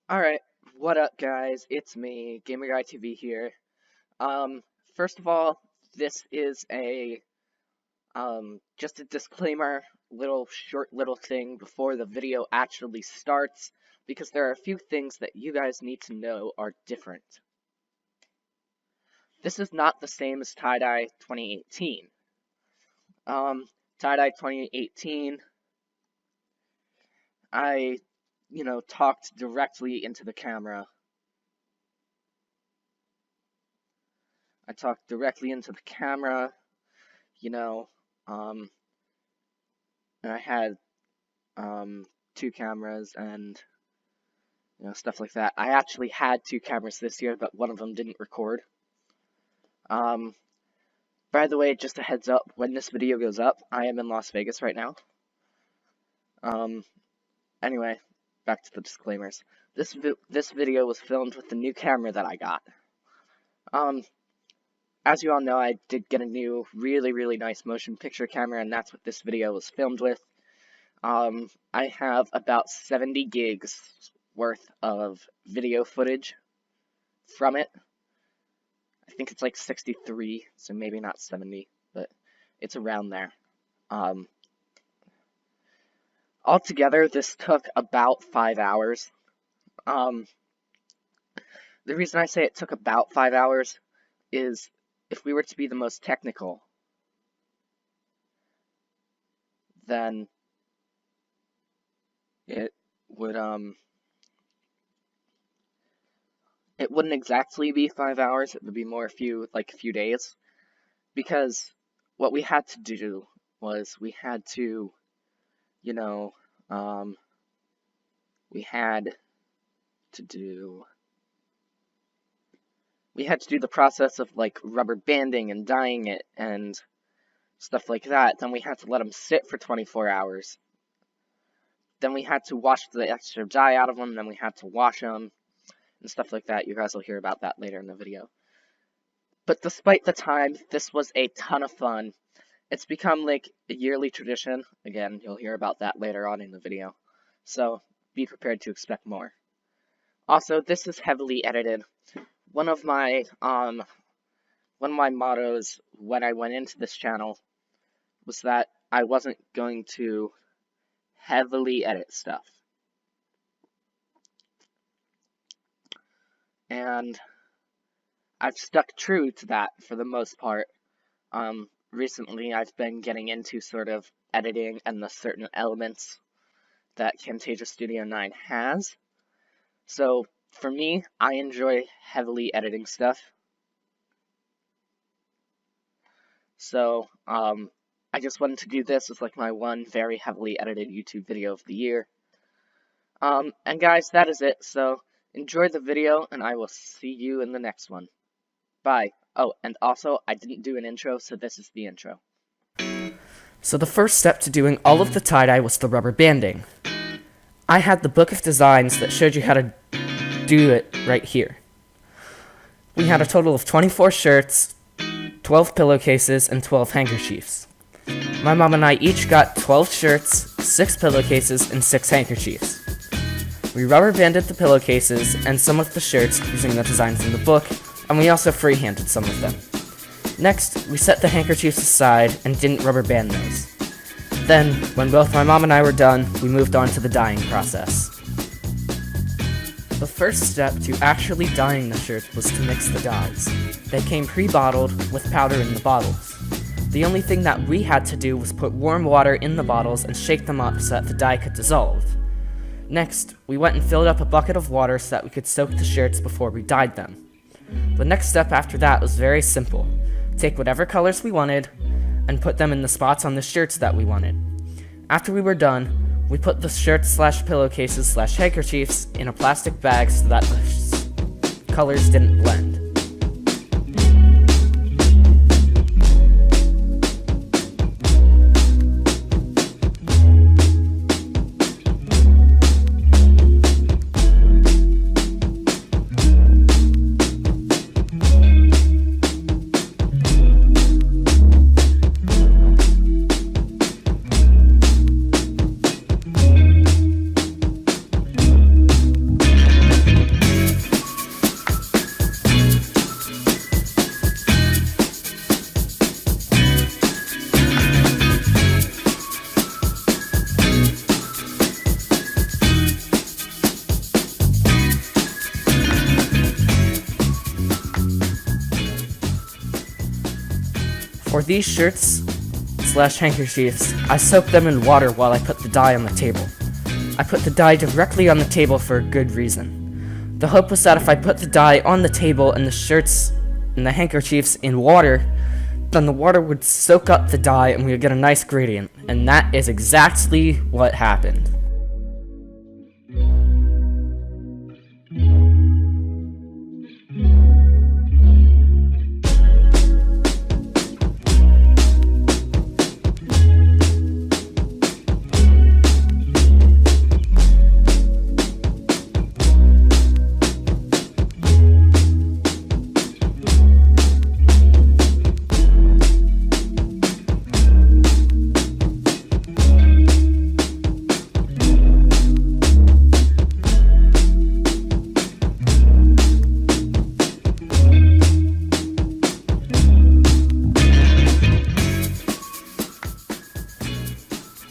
Alright, what up guys? It's me, GamerGuyTV here. Um, First of all, this is just a disclaimer, short little thing before the video actually starts, because there are a few things that you guys need to know are different. This is not the same as Tie-Dye 2018. Tie-Dye 2018, I talked directly into the camera. I talked directly into the camera, you know, and I had two cameras and stuff like that. I actually had two cameras this year, but one of them didn't record. By the way, just a heads up, when this video goes up, I am in Las Vegas right now. Anyway, back to the disclaimers. This video was filmed with the new camera that I got. As you all know, I did get a new, really nice motion picture camera, and that's what this video was filmed with. I have about 70 gigs worth of video footage from it. I think it's like 63, so maybe not 70, but it's around there. Altogether, this took about 5 hours. The reason I say it took about 5 hours is if we were to be the most technical, then it wouldn't exactly be 5 hours. It would be more a few days, because what we had to do was we had to do the process of rubber banding and dyeing it and stuff like that. Then we had to let them sit for 24 hours. Then we had to wash the extra dye out of them. Then we had to wash them and stuff like that. You guys will hear about that later in the video. But despite the time, this was a ton of fun. It's become like a yearly tradition. Again, you'll hear about that later on in the video. So be prepared to expect more. Also, this is heavily edited. One of my mottos when I went into this channel was that I wasn't going to heavily edit stuff. And I've stuck true to that for the most part. Recently I've been getting into sort of editing and the certain elements that Camtasia Studio 9 has. So for me, I enjoy heavily editing stuff. So I just wanted to do this as my one very heavily edited YouTube video of the year. And guys, that is it. So enjoy the video, and I will see you in the next one. Bye. Oh, and also, I didn't do an intro, so this is the intro. So the first step to doing all of the tie-dye was the rubber banding. I had the book of designs that showed you how to do it right here. We had a total of 24 shirts, 12 pillowcases, and 12 handkerchiefs. My mom and I each got 12 shirts, 6 pillowcases, and 6 handkerchiefs. We rubber banded the pillowcases and some of the shirts using the designs in the book, and we also freehanded some of them. Next, we set the handkerchiefs aside and didn't rubber band those. Then, when both my mom and I were done, we moved on to the dyeing process. The first step to actually dyeing the shirt was to mix the dyes. They came pre-bottled with powder in the bottles. The only thing that we had to do was put warm water in the bottles and shake them up so that the dye could dissolve. Next, we went and filled up a bucket of water so that we could soak the shirts before we dyed them. The next step after that was very simple. Take whatever colors we wanted and put them in the spots on the shirts that we wanted. After we were done, we put the shirts / pillowcases / handkerchiefs in a plastic bag so that the colors didn't blend. For these shirts / handkerchiefs, I soaked them in water while I put the dye on the table. I put the dye directly on the table for a good reason. The hope was that if I put the dye on the table and the shirts and the handkerchiefs in water, then the water would soak up the dye and we would get a nice gradient, and that is exactly what happened.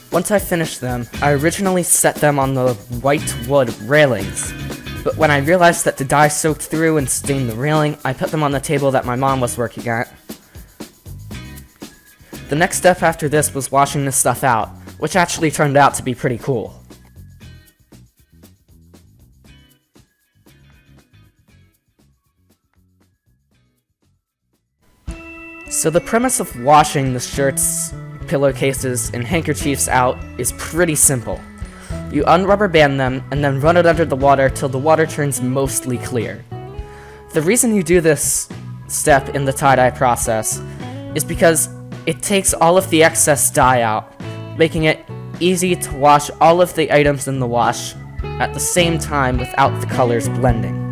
Once I finished them, I originally set them on the white wood railings, but when I realized that the dye soaked through and stained the railing, I put them on the table that my mom was working at. The next step after this was washing this stuff out, which actually turned out to be pretty cool. So the premise of washing the shirts, pillowcases, and handkerchiefs out is pretty simple. You unrubber band them and then run it under the water till the water turns mostly clear. The reason you do this step in the tie-dye process is because it takes all of the excess dye out, making it easy to wash all of the items in the wash at the same time without the colors blending.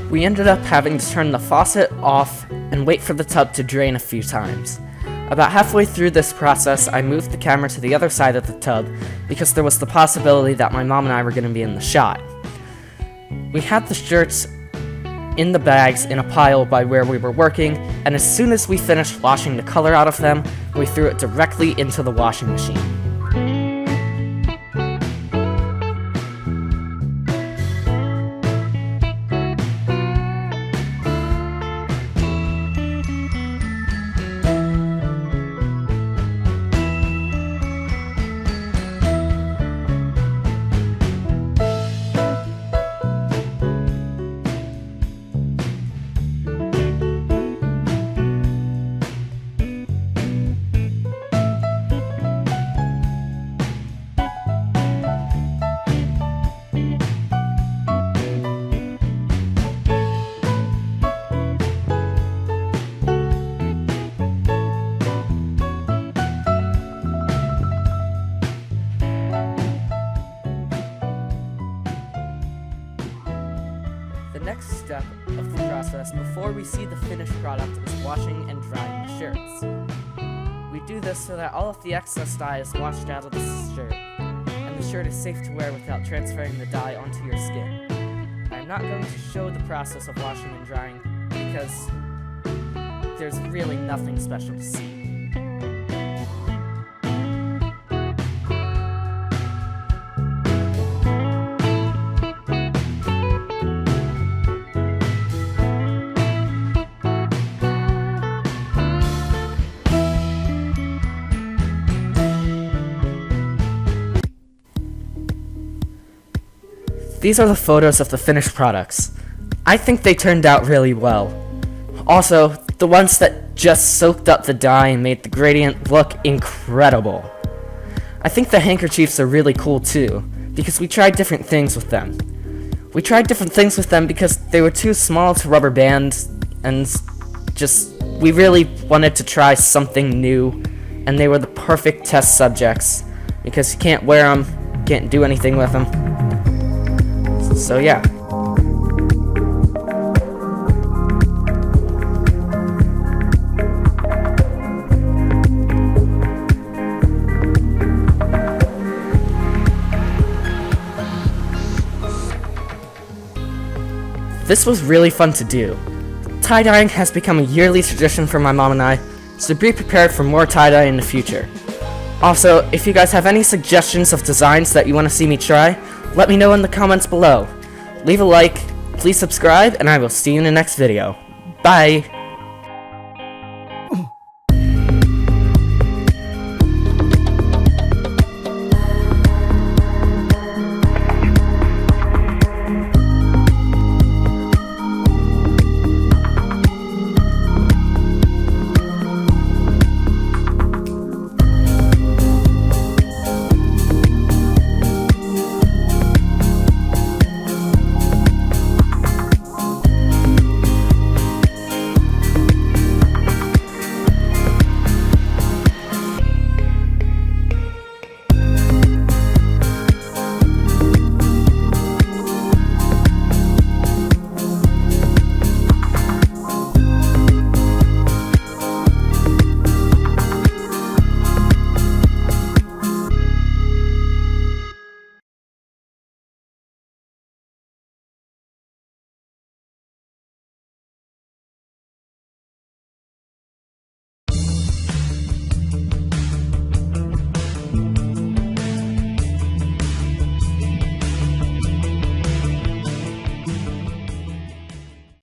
We ended up having to turn the faucet off and wait for the tub to drain a few times. About halfway through this process, I moved the camera to the other side of the tub because there was the possibility that my mom and I were going to be in the shot. We had the shirts in the bags in a pile by where we were working, and as soon as we finished washing the color out of them, we threw it directly into the washing machine. The next step of the process before we see the finished product is washing and drying the shirts. We do this so that all of the excess dye is washed out of the shirt, and the shirt is safe to wear without transferring the dye onto your skin. I'm not going to show the process of washing and drying because there's really nothing special to see. These are the photos of the finished products. I think they turned out really well. Also, the ones that just soaked up the dye and made the gradient look incredible. I think the handkerchiefs are really cool too, because we tried different things with them. We tried different things with them because they were too small to rubber band, and we really wanted to try something new, and they were the perfect test subjects, because you can't wear them, can't do anything with them. So yeah. This was really fun to do. Tie-dyeing has become a yearly tradition for my mom and I, so be prepared for more tie-dye in the future. Also, if you guys have any suggestions of designs that you want to see me try, let me know in the comments below. Leave a like, please subscribe, and I will see you in the next video. Bye!